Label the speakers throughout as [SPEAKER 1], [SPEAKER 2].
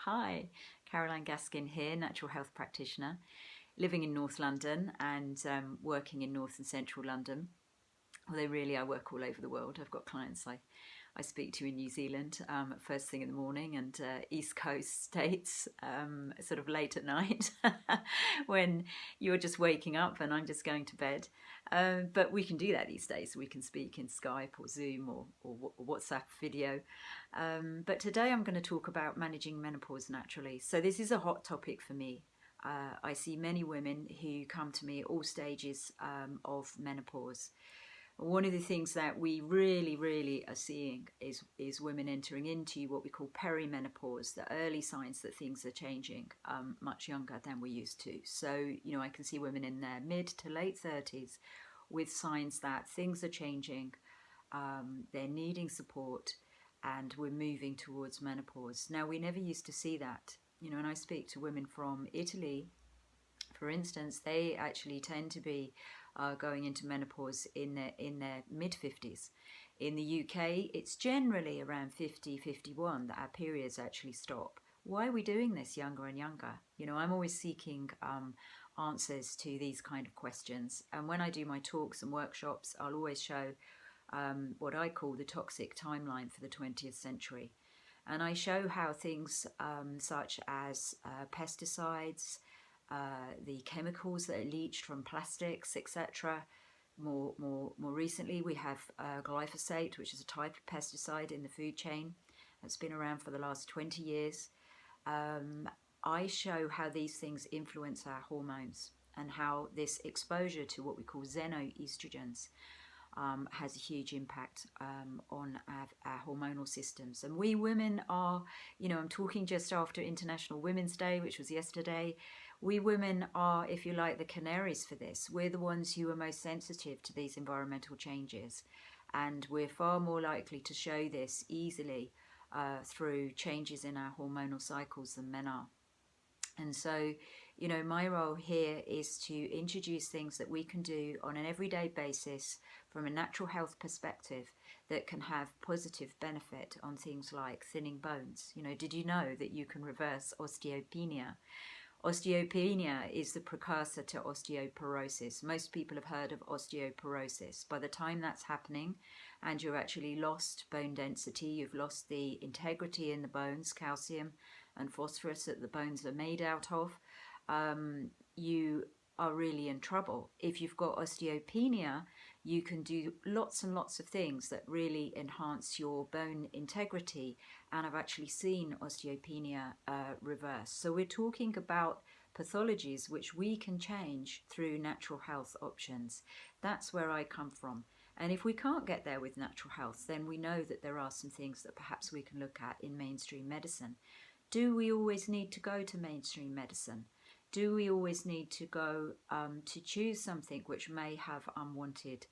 [SPEAKER 1] Hi, Caroline Gaskin here, natural health practitioner, living in North London and working in North and Central London. Although really I work all over the world. I've got clients I speak to in New Zealand first thing in the morning, and East Coast states sort of late at night when you're just waking up and I'm just going to bed. But we can do that these days. We can speak in Skype or Zoom or WhatsApp video. But today I'm going to talk about managing menopause naturally. So this is a hot topic for me. I see many women who come to me at all stages of menopause. One of the things that we really are seeing is women entering into what we call perimenopause, the early signs that things are changing much younger than we used to. So, I can see women in their mid to late 30s with signs that things are changing, they're needing support, and we're moving towards menopause. Now, we never used to see that. And I speak to women from Italy, for instance. They actually tend to be going into menopause in their mid-50s. In the UK, it's generally around 50, 51 that our periods actually stop. Why are we doing this younger and younger? I'm always seeking answers to these kind of questions. And when I do my talks and workshops, I'll always show what I call the toxic timeline for the 20th century. And I show how things such as pesticides, the chemicals that are leached from plastics, etc. More recently, we have glyphosate, which is a type of pesticide in the food chain that's been around for the last 20 years. I show how these things influence our hormones and how this exposure to what we call xenoestrogens has a huge impact on our hormonal systems. And we women are, I'm talking just after International Women's Day, which was yesterday. We women are, if you like, the canaries for this. We're the ones who are most sensitive to these environmental changes, and we're far more likely to show this easily through changes in our hormonal cycles than men are. And so, my role here is to introduce things that we can do on an everyday basis from a natural health perspective that can have positive benefit on things like thinning bones. Did you know that you can reverse osteopenia? Osteopenia is the precursor to osteoporosis. Most people have heard of osteoporosis. By the time that's happening and you've actually lost bone density, you've lost the integrity in the bones, calcium and phosphorus that the bones are made out of, you are really in trouble. If you've got osteopenia, you can do lots and lots of things that really enhance your bone integrity, and I've actually seen osteopenia reverse. So we're talking about pathologies which we can change through natural health options. That's where I come from. And if we can't get there with natural health, then we know that there are some things that perhaps we can look at in mainstream medicine. Do we always need to go to mainstream medicine? Do we always need to go to choose something which may have unwanted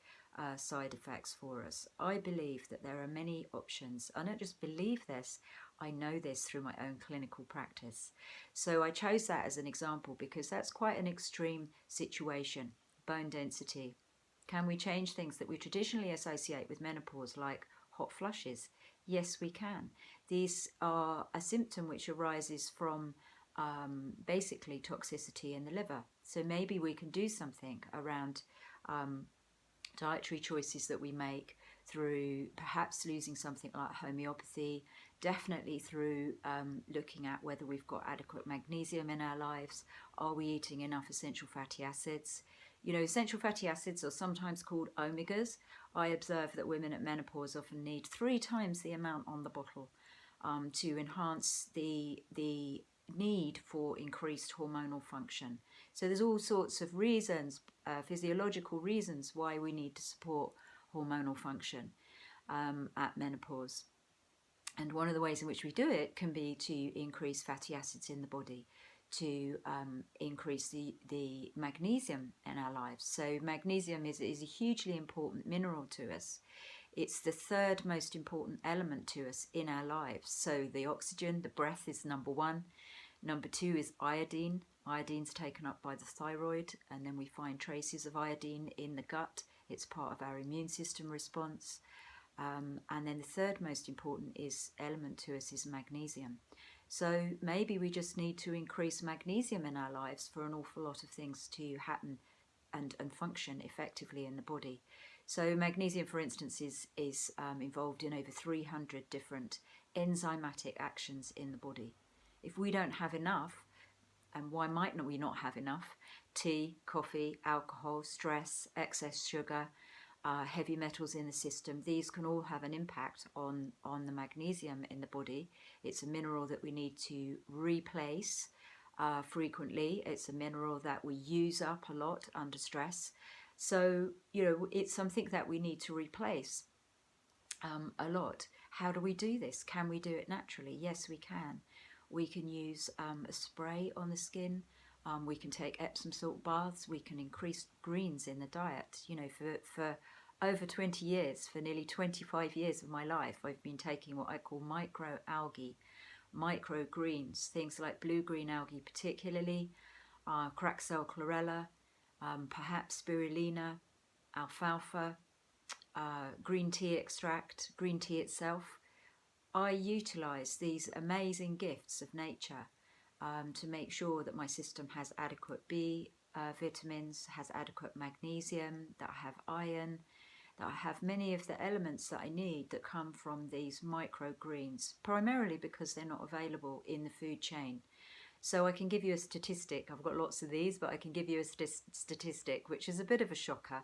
[SPEAKER 1] side effects for us? I believe that there are many options. I don't just believe this, I know this through my own clinical practice. So I chose that as an example because that's quite an extreme situation. Bone density. Can we change things that we traditionally associate with menopause, like hot flushes? Yes, we can. These are a symptom which arises from basically toxicity in the liver. So maybe we can do something around dietary choices that we make, through perhaps losing something like homeopathy, definitely through looking at whether we've got adequate magnesium in our lives. Are we eating enough essential fatty acids? Essential fatty acids are sometimes called omegas. I observe that women at menopause often need 3 times the amount on the bottle to enhance the need for increased hormonal function. So there's all sorts of reasons, physiological reasons, why we need to support hormonal function at menopause. And one of the ways in which we do it can be to increase fatty acids in the body, to increase the magnesium in our lives. So magnesium is a hugely important mineral to us. It's the 3rd most important element to us in our lives. So the oxygen, the breath, is number 1. Number 2 is iodine. Iodine's taken up by the thyroid, and then we find traces of iodine in the gut. It's part of our immune system response. And then the 3rd most important element to us is magnesium. So maybe we just need to increase magnesium in our lives for an awful lot of things to happen and function effectively in the body. So magnesium, for instance, is involved in over 300 different enzymatic actions in the body. If we don't have enough, and why might we not have enough? Tea, coffee, alcohol, stress, excess sugar, heavy metals in the system, these can all have an impact on the magnesium in the body. It's a mineral that we need to replace frequently. It's a mineral that we use up a lot under stress. So, it's something that we need to replace a lot. How do we do this? Can we do it naturally? Yes, we can. We can use a spray on the skin. We can take Epsom salt baths. We can increase greens in the diet. For over 20 years, for nearly 25 years of my life, I've been taking what I call microalgae, microgreens, things like blue-green algae particularly, Craxel chlorella, perhaps spirulina, alfalfa, green tea extract, green tea itself. I utilise these amazing gifts of nature to make sure that my system has adequate B vitamins, has adequate magnesium, that I have iron, that I have many of the elements that I need that come from these microgreens, primarily because they're not available in the food chain. So I can give you a statistic. I've got lots of these, but I can give you a statistic, which is a bit of a shocker,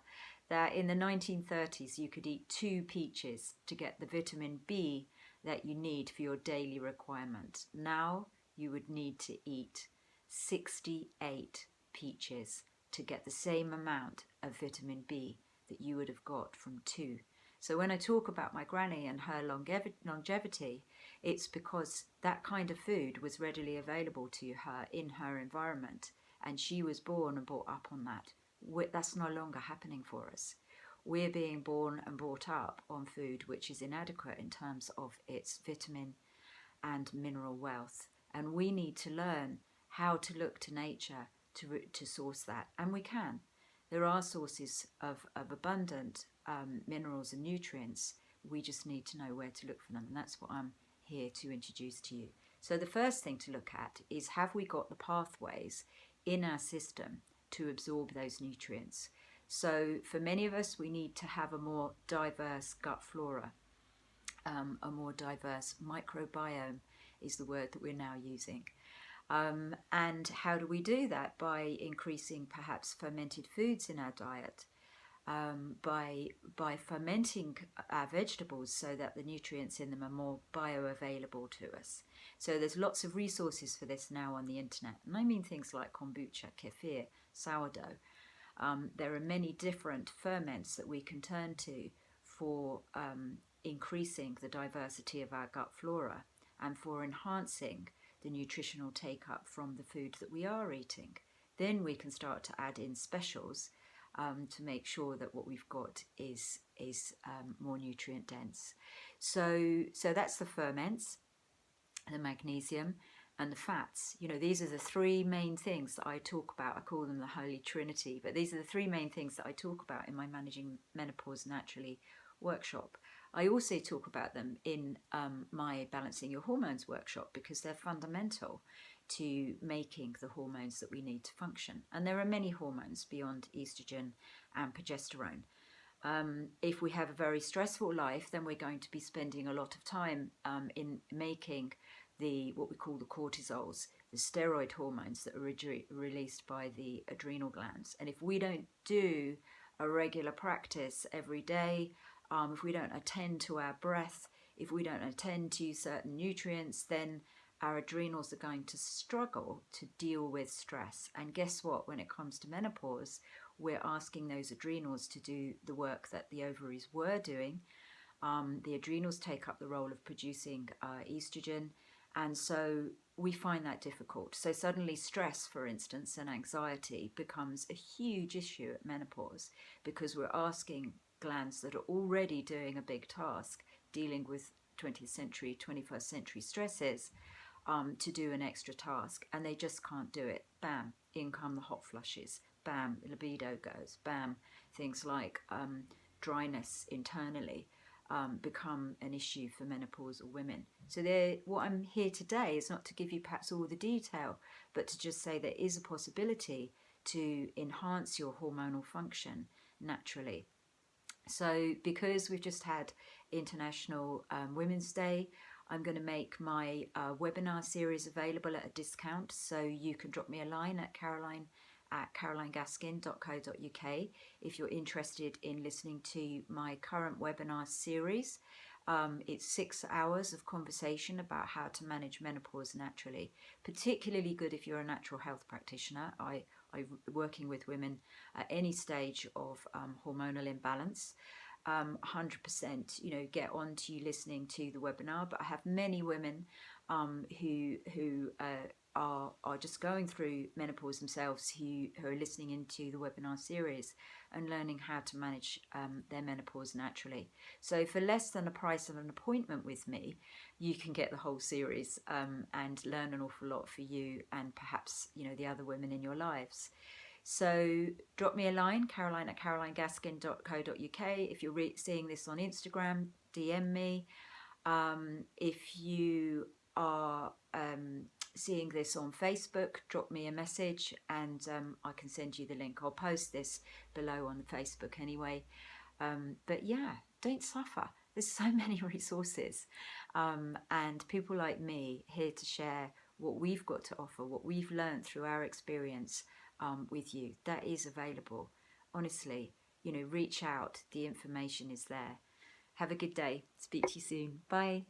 [SPEAKER 1] that in the 1930s you could eat 2 peaches to get the vitamin B that you need for your daily requirement. Now you would need to eat 68 peaches to get the same amount of vitamin B that you would have got from 2. So when I talk about my granny and her longevity, it's because that kind of food was readily available to her in her environment, and she was born and brought up on that. That's no longer happening for us. We're being born and brought up on food which is inadequate in terms of its vitamin and mineral wealth, and we need to learn how to look to nature to source that, and we can. There are sources of abundant minerals and nutrients. We just need to know where to look for them, and that's what I'm here to introduce to you. So the first thing to look at is, have we got the pathways in our system to absorb those nutrients? So for many of us, we need to have a more diverse gut flora, a more diverse microbiome is the word that we're now using. And how do we do that? By increasing perhaps fermented foods in our diet, by fermenting our vegetables so that the nutrients in them are more bioavailable to us. So there's lots of resources for this now on the internet, and I mean things like kombucha, kefir, sourdough. There are many different ferments that we can turn to for increasing the diversity of our gut flora and for enhancing the nutritional take-up from the food that we are eating. Then we can start to add in specials to make sure that what we've got is more nutrient dense. So that's the ferments, the magnesium, and the fats. These are the 3 main things that I talk about. I call them the Holy Trinity, but these are the 3 main things that I talk about in my Managing Menopause Naturally workshop. I also talk about them in my Balancing Your Hormones workshop, because they're fundamental to making the hormones that we need to function. And there are many hormones beyond estrogen and progesterone. If we have a very stressful life, then we're going to be spending a lot of time in making what we call the cortisols, the steroid hormones that are released by the adrenal glands. And if we don't do a regular practice every day, if we don't attend to our breath, if we don't attend to certain nutrients, then our adrenals are going to struggle to deal with stress. And guess what? When it comes to menopause, we're asking those adrenals to do the work that the ovaries were doing. The adrenals take up the role of producing estrogen, and so we find that difficult. So suddenly stress, for instance, and anxiety becomes a huge issue at menopause, because we're asking glands that are already doing a big task, dealing with 20th century, 21st century stresses, to do an extra task, and they just can't do it. Bam, in come the hot flushes. Bam, libido goes. Bam, things like dryness internally. become an issue for menopausal women. So what I'm here today is not to give you perhaps all the detail, but to just say there is a possibility to enhance your hormonal function naturally. So because we've just had International Women's Day, I'm going to make my webinar series available at a discount. So you can drop me a line at carolinegaskin.co.uk if you're interested in listening to my current webinar series. It's 6 hours of conversation about how to manage menopause naturally, particularly good if you're a natural health practitioner. I'm working with women at any stage of hormonal imbalance. 100%, get on to you listening to the webinar. But I have many women who are just going through menopause themselves who are listening into the webinar series and learning how to manage their menopause naturally. So for less than the price of an appointment with me, you can get the whole series and learn an awful lot for you and perhaps the other women in your lives. So drop me a line, Caroline at carolinegaskin.co.uk. If you're seeing this on Instagram, DM me. If you are seeing this on Facebook, drop me a message and I can send you the link. I'll post this below on Facebook anyway. But yeah, don't suffer. There's so many resources and people like me here to share what we've got to offer, what we've learned through our experience with you. That is available. Honestly, reach out. The information is there. Have a good day. Speak to you soon. Bye.